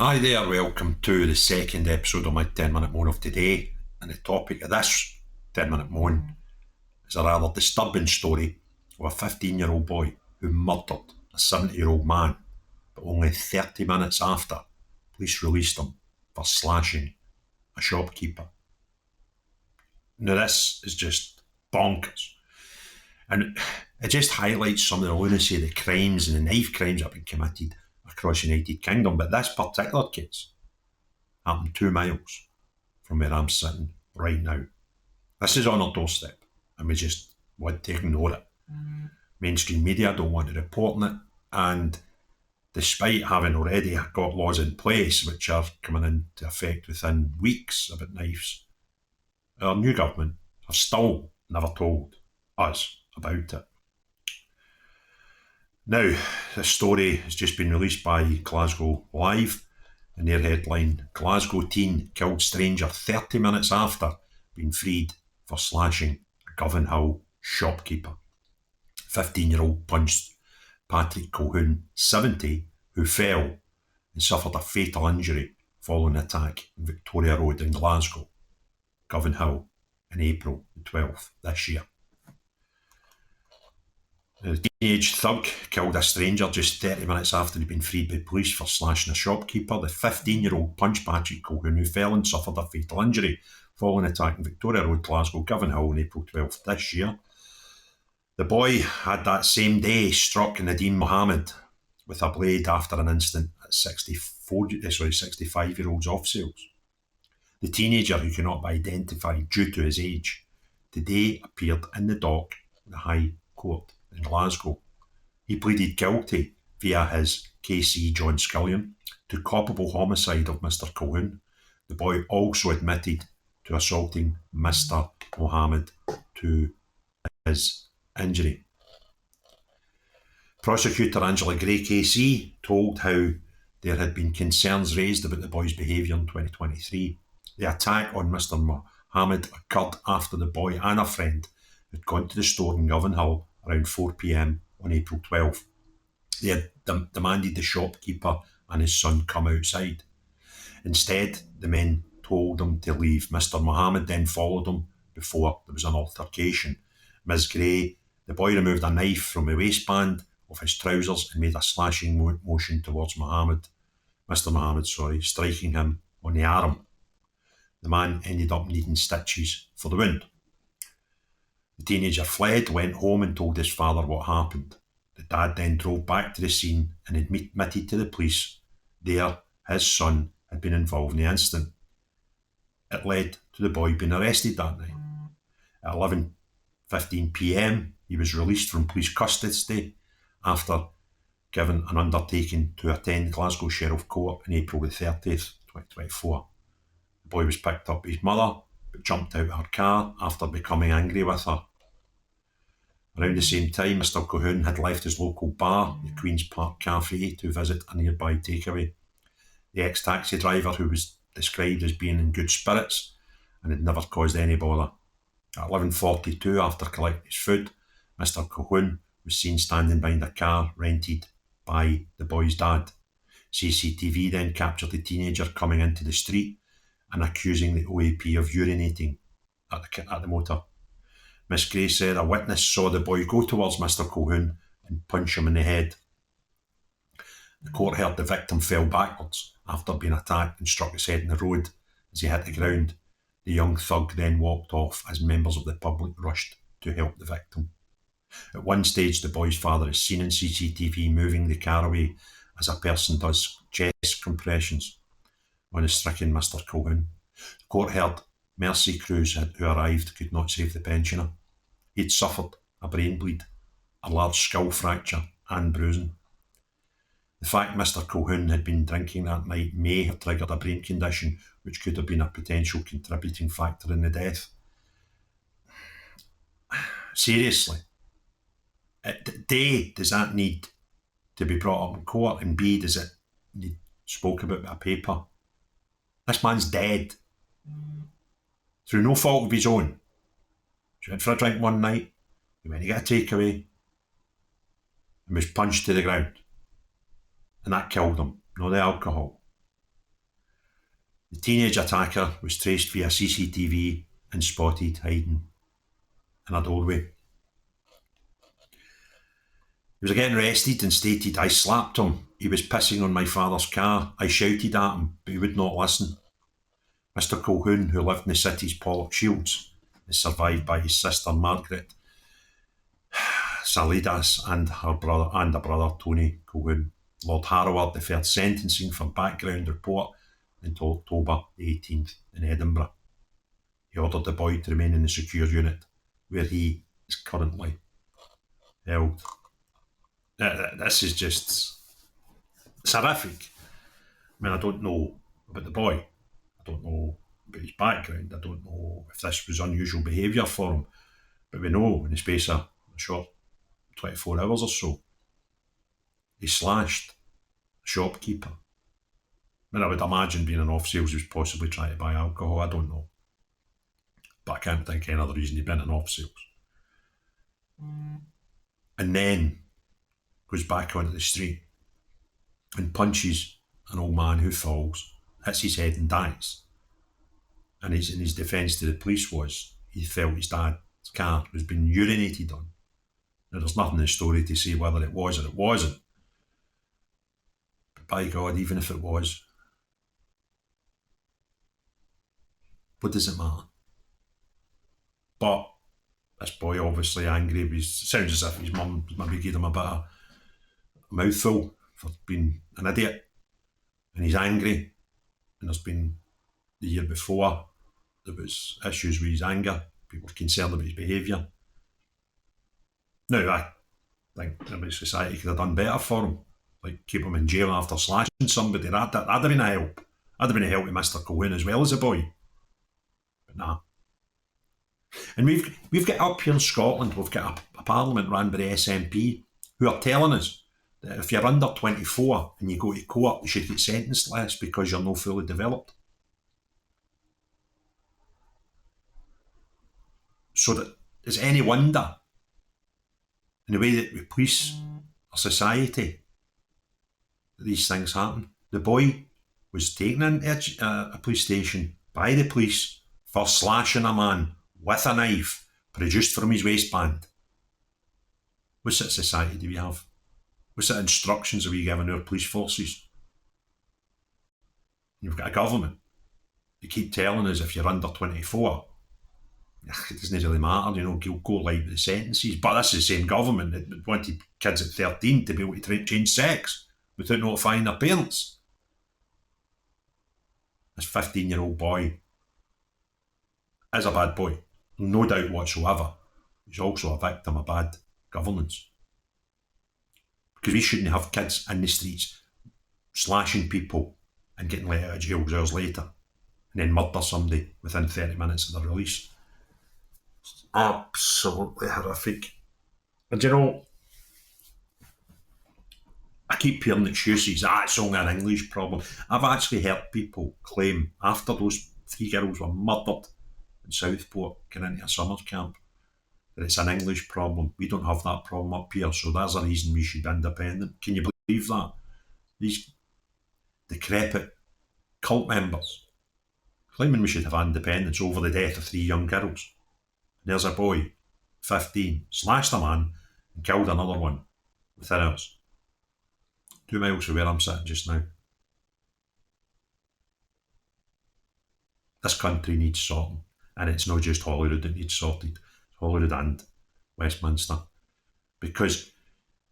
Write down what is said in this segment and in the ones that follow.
Hi there, welcome to the second episode of my 10-minute moan of today. And the topic of this 10-minute moan is a rather disturbing story of a 15-year-old boy who murdered a 70-year-old man, but only 30 minutes after, police released him for slashing a shopkeeper. Now this is just bonkers. And it just highlights some of the lunacy, the crimes and the knife crimes that have been committed across the United Kingdom. But this particular case happened 2 miles from where I'm sitting right now. This is on our doorstep, and we just want to ignore it. Mainstream media don't want to report on it, and despite having already got laws in place which are coming into effect within weeks about knives, our new government have still never told us about it. Now, this story has just been released by Glasgow Live, and their headline: Glasgow teen killed stranger 30 minutes after being freed for slashing a Govanhill shopkeeper. 15-year-old punched Patrick Colquhoun, 70, who fell and suffered a fatal injury following an attack on Victoria Road in Glasgow, Govanhill, in April the 12th this year. The teenage thug killed a stranger just 30 minutes after he'd been freed by police for slashing a shopkeeper. The 15-year-old punched Patrick Colquhoun, who fell and suffered a fatal injury following an attack on Victoria Road, Glasgow, Govanhill on April 12th this year. The boy had that same day struck Nadeen Mohammed with a blade after an incident at 65-year-old's off sales. The teenager, who cannot be identified due to his age, today appeared in the dock of the High Court in Glasgow. He pleaded guilty via his KC John Scullion to culpable homicide of Mr Colquhoun. The boy also admitted to assaulting Mr Mohammed to his injury. Prosecutor Angela Gray KC told how there had been concerns raised about the boy's behaviour in 2023. The attack on Mr Mohammed occurred after the boy and a friend had gone to the store in Govanhill around 4 p.m. on April 12th. They had demanded the shopkeeper and his son come outside. Instead, the men told him to leave. Mr Mohammed then followed him before there was an altercation. Ms Gray, the boy removed a knife from the waistband of his trousers and made a slashing motion towards Mr Mohammed, striking him on the arm. The man ended up needing stitches for the wound. The teenager fled, went home and told his father what happened. The dad then drove back to the scene and admitted to the police there his son had been involved in the incident. It led to the boy being arrested that night. At 11:15 p.m, he was released from police custody after given an undertaking to attend Glasgow Sheriff Court on April the 30th, 2024. The boy was picked up by his mother, but jumped out of her car after becoming angry with her. Around the same time, Mr Colquhoun had left his local bar, the Queen's Park Cafe, to visit a nearby takeaway. The ex-taxi driver, who was described as being in good spirits and had never caused any bother. At 11:42, after collecting his food, Mr Colquhoun was seen standing behind a car rented by the boy's dad. CCTV then captured the teenager coming into the street and accusing the OAP of urinating at the motor. Miss Gray said a witness saw the boy go towards Mr Colquhoun and punch him in the head. The court heard the victim fell backwards after being attacked and struck his head in the road. As he hit the ground, the young thug then walked off as members of the public rushed to help the victim. At one stage, the boy's father is seen in CCTV moving the car away as a person does chest compressions on the stricken Mr Colquhoun. The court heard mercy crews who arrived could not save the pensioner. He had suffered a brain bleed, a large skull fracture and bruising. The fact Mr Colquhoun had been drinking that night may have triggered a brain condition which could have been a potential contributing factor in the death. Seriously, A, does that need to be brought up in court, and B, does it need spoke about with a paper? This man's dead. Through no fault of his own. He went for a drink one night, he went to get a takeaway, and was punched to the ground. And that killed him, not the alcohol. The teenage attacker was traced via CCTV and spotted hiding in a doorway. He was getting arrested and stated, "I slapped him. He was pissing on my father's car. I shouted at him, but he would not listen." Mr Colquhoun, who lived in the city's Pollock Shields, is survived by his sister Margaret Salidas and a brother Tony Colquhoun. Lord Harroward deferred sentencing for background report until October the 18th in Edinburgh. He ordered the boy to remain in the secure unit where he is currently held. This is just, it's horrific. I mean, I don't know about the boy. I don't know about his background. I don't know if this was unusual behaviour for him. But we know in the space of a short 24 hours or so, he slashed a shopkeeper. I mean, I would imagine being an off sales he was possibly trying to buy alcohol. I don't know. But I can't think of any other reason he'd been in off sales. And then goes back onto the street and punches an old man who falls, hits his head and dies. And his defence to the police was he felt his dad's car was being urinated on. Now, there's nothing in the story to say whether it was or it wasn't. But by God, even if it was, what does it matter? But this boy obviously angry. It sounds as if his mum maybe gave him a bit of a mouthful for being an idiot. And he's angry. And there's been, the year before, there was issues with his anger. People were concerned about his behaviour. Now, I think maybe society could have done better for him. Like keep him in jail after slashing somebody. That'd have been a help. That'd have been a help to Mr Colquhoun as well as a boy. But nah. And we've got up here in Scotland, we've got a parliament run by the SNP who are telling us that if you're under 24 and you go to court, you should get sentenced less because you're not fully developed. So that is any wonder in the way that we police our society that these things happen. The boy was taken into a police station by the police for slashing a man with a knife produced from his waistband. What sort of society do we have? What sort of instructions are we giving our police forces? You've got a government that keep telling us if you're under 24, it doesn't really matter, you'll go light with the sentences. But that's the same government that wanted kids at 13 to be able to change sex without notifying their parents. This 15-year-old boy is a bad boy, no doubt whatsoever. He's also a victim of bad governance. Because we shouldn't have kids in the streets slashing people and getting let out of jail hours later and then murder somebody within 30 minutes of their release. It's absolutely horrific. And I keep hearing excuses, it's only an English problem. I've actually heard people claim after those 3 girls were murdered in Southport going into a summer camp that it's an English problem. We don't have that problem up here, so there's a reason we should be independent. Can you believe that? These decrepit cult members claiming we should have independence over the death of 3 young girls. And there's a boy, 15, slashed a man and killed another one within hours. 2 miles from where I'm sitting just now. This country needs sorting, and it's not just Holyrood that needs sorted. Holyrood and Westminster, because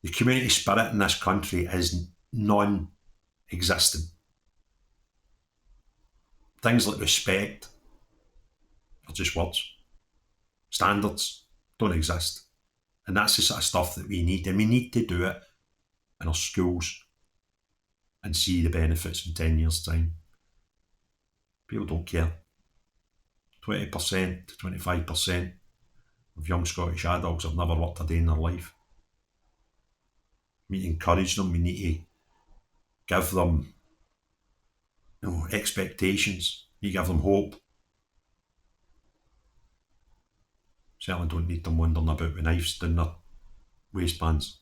the community spirit in this country is non-existent. Things like respect are just words. Standards don't exist, and that's the sort of stuff that we need, and we need to do it in our schools and see the benefits in 10 years' time. People don't care. 20% to 25% of young Scottish adults have never worked a day in their life. We need to encourage them, we need to give them expectations, we need to give them hope. Certainly don't need them wandering about with knives down their waistbands,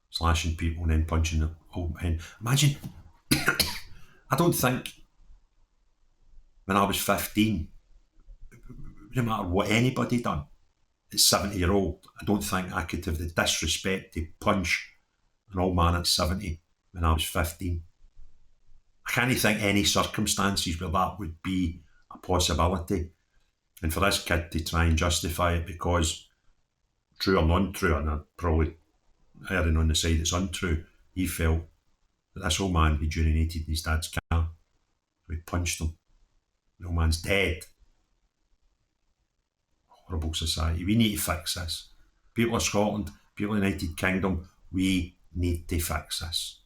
slashing people and then punching them. Imagine, I don't think when I was 15, no matter what anybody done, at 70-year-old, I don't think I could have the disrespect to punch an old man at 70 when I was 15. I can't think any circumstances where that would be a possibility. And for this kid to try and justify it because, true or non-true, and I'm probably erring on the side it's untrue, he felt that this old man had urinated in his dad's car. He punched him. The old man's dead. Horrible society. We need to fix this. People of Scotland, people of the United Kingdom, we need to fix this.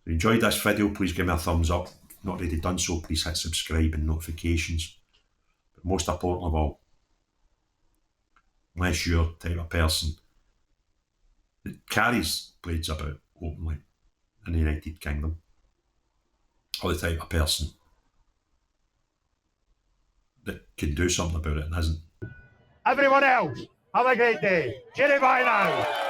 If you enjoyed this video, please give me a thumbs up. If you've not already done so, please hit subscribe and notifications. But most important of all, unless you're the type of person that carries blades about openly in the United Kingdom, or the type of person that can do something about it and isn't. Everyone else, have a great day. Cheerio, bye now.